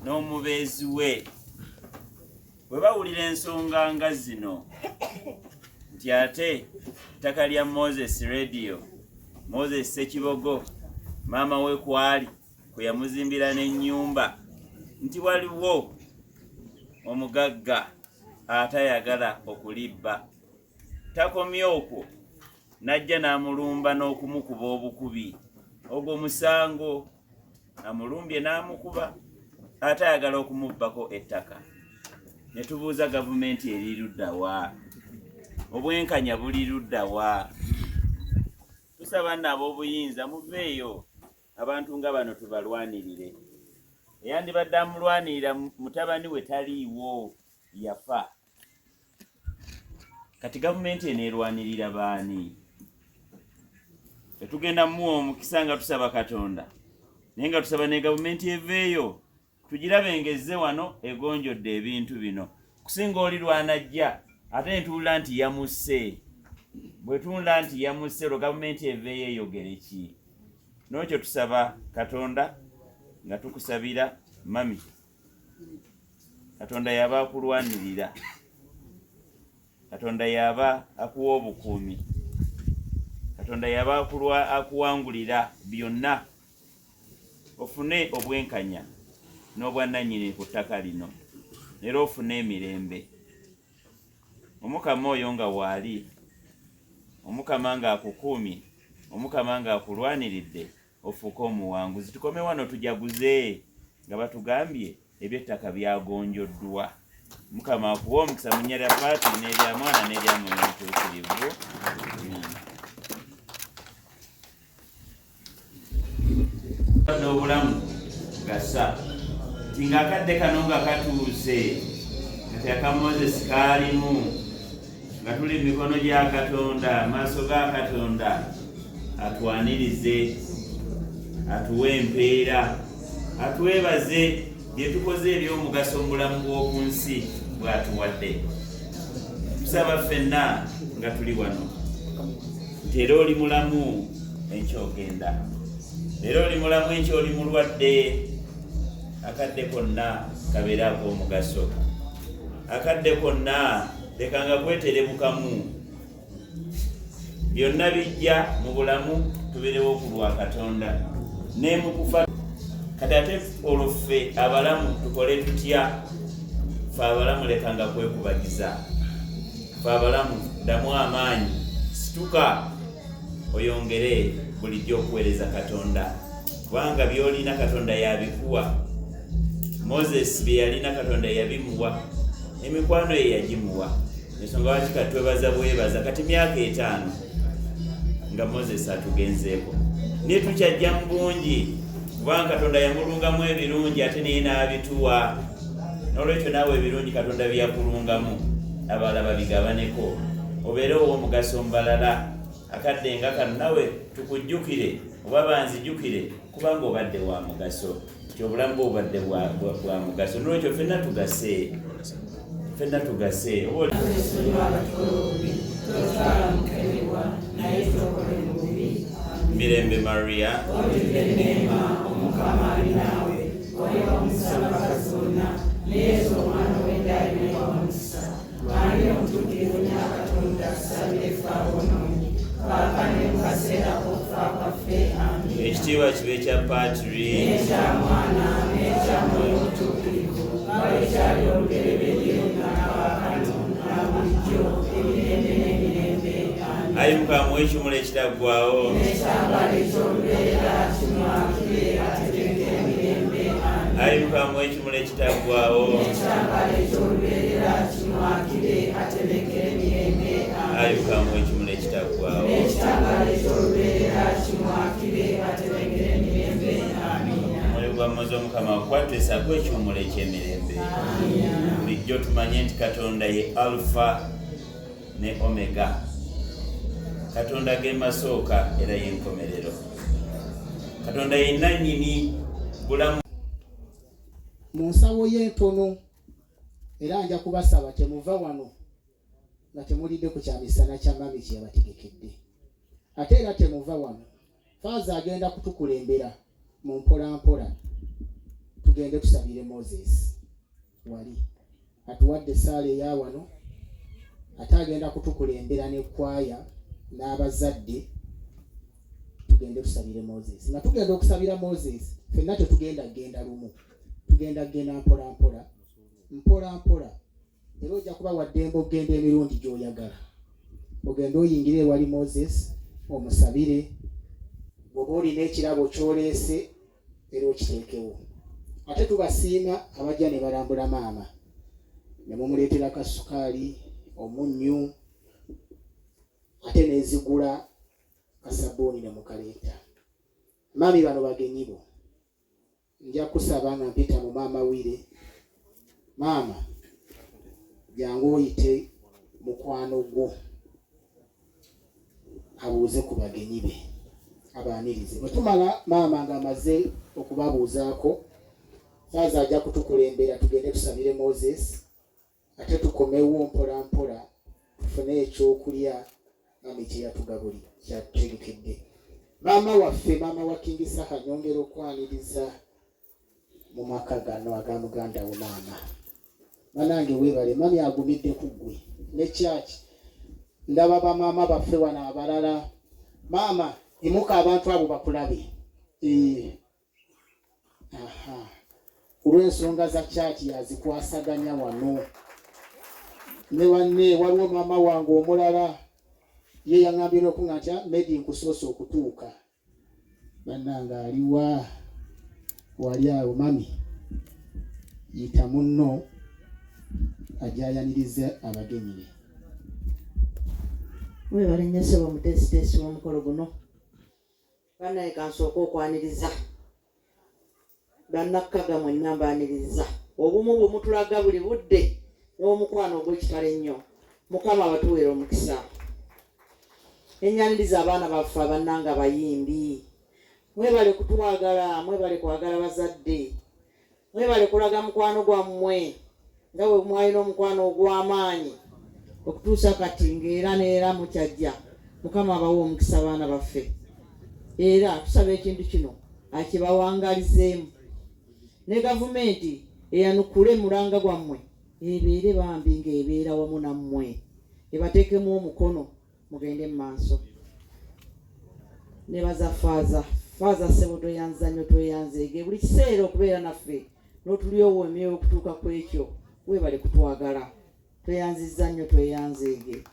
n'omubeezi we bwe bawulira ensonga nga zino nti ate ettaka lya Moses Radio, Moses Ssekibogo maama we kwali kwe yamuzimbira n'ennyumba, nti waliwo omugagga atayagala okulibba. Takomye okwo, najja n'amulumba n'okumukuba obukubi. Ogwo musango, amulumbye n'amukuba, atayagala okumubbako ettaka. Ne tubuuza gavumenti eri ludda wa? Obwenkanya buli ludda wa? Tusaba nabo obuyinza muveeyo, abantu nga bano tubalwanirire. Eyandibadde amulwanirira mutabani we taliiwo, yafa. Kati gavumenti enerwanirira baani? Tetugenda muwa omukisa nga tusaba Katonda, naye nga tusaba ne gavumenti eveeyo tugirabe ngezze wano egonjodde ebintu bino. Kusinga oli lwanajja ate ntuula nti yamusse. Bwe tuula nti yamusse, olwo gavumenti eveeyo eyogere ki? N'ekyo tusaba Katonda nga tukusabira mami. Katonda yaba akulwanirira, Katonda yaba akuwa obukuumi, Katonda yaba akuwangulira byonna, ofune obwenkanya n'obwannannyini ku ttaka lino, era ofune emirembe. Omukama oyo nga waali, Omukama nga akukuumye, Omukama nga akulwaniridde, ofuuke omuwanguzi. Tukome wano tujaguze nga batugambye eby'ettaka byagonjoddwa. Mukama akuwa omukisa mu nnya lya Paati n'erya Mwana n'erya Mwoyo Omutuukirivu. Obulamu gasa nti ng'akadde kano nga katuuse, kati aka Moses kaalimu, nga tuli mu mikono gya Katonda, amaaso ga Katonda. Atwanirize, atuwe empeera, atwebaze bye tukoze eby'omugaso mu bulamu bw'oku nsi bw'atuwadde. Tusaba ffenna nga tuli wano nti era oli mulamu enkya ogenda, era oli mulamu enkya oli mulwadde. Akadde konna kabeere ak'omugaso, akadde konna lekanga kweterebukamu. Byonna bijja mu bulamu tubeerewo ku lwa Katonda ne mu kufa. Kati ate olwo ffe abalamu tukole tutya? Ffe abalamu lekanga kwekubagiza, ffe abalamu ddamu amaanyi, situka oyongere bulijjo okuweereza Katonda, kubanga by'olina Katonda yabikuwa. Moses bye yalina Katonda yabimuwa, emikwano ye yagimuwa. Ensonga lwaki kati twebaza bwebaza kati myaka 5 nga Moses atugenzeeko, naye tukyajja mu bungi kubanga Katonda yamulungamu ebirungi ate naye n'abituwa. N'olwekyo naawe ebirungi Katonda byakulungamu, abalala babigabaneko, obeere ow'omugaso mu balala. Akadde nga kano nawe tukujjukire oba banzijjukire kubanga obadde wa mugaso, kyobulamu obadde bwa mugaso. N'olwekyo ffenna tugase, ffenna tugase. Mirembe Maria, Omukama ali naawe, oyo omusaba Katonda, Yesu omwana w'endayiro y'omukisa, lwali omutuukirivu nya Katonda, asabire ffe aboonoonyi, kaaka ne mu kaseera k'okufa kwaffe. Amiina. Ekitiibwa kibe kya Paatiri n'ekya Mwana n'ekya Mwoyo Omutuukirivu, nga bwe kyali olubereberye n'akaakano na bulijjo emirembe n'emirembe. Amiina. Ayi Mukama w'ekimuli ekitaggwaawo, n'ekyambalo eky'olubeerera kimwakire ategekere emirembe. Amiina. Ayi Mukama w'ekimuli ekitaggwaawo, n'ekyambalo eky'olubeerera kimwakire ategekere emirembe. Amiina. Ayi Mukama w'ekimuli ekitaggwaawo, n'ekyambalo eky'olubeerera kimwakire ategekere emirembe. Amiina. omuli gwa Mozey Omukama akwatwesaako ekyomuli eky'emirembe. Amiina. Bulijjo tumanye nti Katonda ye Alpha ne Omega, Katonda ge masooka era y'enkomerero. Katonda ye nannyini bulamu. Mu nsawo y'entono era nja kubasaba temuva wano nga temulidde ku kyamisana kya mami kye yabategekedde, ate era temuva wano faaza agenda kutukulembera mu mpola mpola. tugende tusabire Moses wali atuwadde essaala eya wano ate agenda kutukulembera n'ekwaya n'abazadde tugende tusabire Moses. Nga tugenda okusabira Moses ffenna tetugenda genda lumu, tugenda genda mpola mpola. Era ojja kuba waddembe okugenda emirundi gy'oyagala. Ogenda oyingire ewali Moses omusabire, bw'oba olina ekirabo ky'oleese era okiteekewo. Ate tubasiima abajja ne balambula maama ne mumuleetera kasukaali, omunnyu, ate n'ezigula kasabuuni ne mukaleeta. Maami bano bagenyi bo, nja kusaba nga mpita mu maama wire. Maama jangu oyite mukwano gwo abuuze ku bagenyi be abaanirize. Bwe tumala maama ng'amaze okubabuuzaako, faaza ajja kutukulembera tugende tusabire Moses, ate tukomewo mpola mpola tufune ekyokulya maami kye yatugabulira kyatutegekedde. Maama waffe, maama wa Kingi Saha, nyongera okwaniriza mu maka gano aga muganda wo maama. Banange weebale, mami agumidde ku ggwe ne kyaki. Ndaba bamaama baffe wano abalala. Maama imuka abantu abo bakulabe. Olw'ensonga za kyaki yazikwasaganya wano. Ne wanne waliwo maama wange omulala ye yaŋŋambye n'okuŋŋa ntya Medi nkusoose okutuuka. Bannange aliwa wali awo mami yita munno ajayaniriza abagenyi be. Mwebale nnyo ssebo muteesiteesi w'omukolo guno. Bannaye kansooka okwaniriza bannakkaga mwenna mbaaniriza obumu bwe mutulaga buli budde n'omukwano ogw'ekitalo ennyo. Mukama abatuweera omukisa. Ennyaniriza abaana baffe abannanga abayimbi. Mwebale kutwagala, mwebale kwagala bazadde, mwebale kulaga mukwano gwammwe nga bwe mwalina omukwano ogw'amaanyi okutuusa kati ng'era neera mukyajja. Mukama abawe omukisa abaana baffe. Era tusaba ekintu kino akibawangalizeemu. Ne gavumenti eyanukule mulanga gwammwe ebeere bambi ng'ebeera wamu nammwe, ebateekemu omukono mugende mu maaso. Ne baza faaza ssebo toyanza nnyo tweyanzeege buli kiseera okubeera naffe n'otulyowo emyoyo okutuuka ku ekyo. Weebale kutwagala, tweyanzizza nnyo tweyanzeege.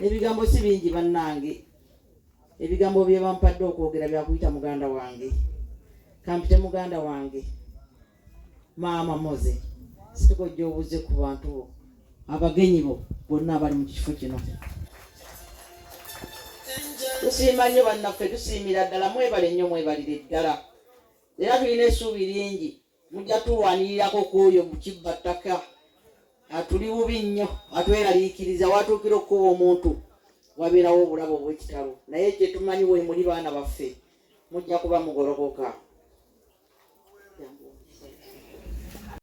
Ebigambo si bingi bannange, ebigambo bye bampadde okwogera byakuyita muganda wange. Kampite muganda wange maama Mozey, situkojja obuze ku bantu bo abagenyi bo bonna abali mu kifo kino. Tusiima nnyo bannaffe, tusiimira ddala. Mwebale nnyo, mwebalire ddala. Era tulina essuubi lingi mujja tulwanirirako kwoyo mu kibba ttaka atuli bubi nnyo atweraliikiriza watuukira okuba omuntu wabeerawo obulabe obw'ekitalo. Naye kye tumanyi we muli baana baffe mujja kuba mugolokoka.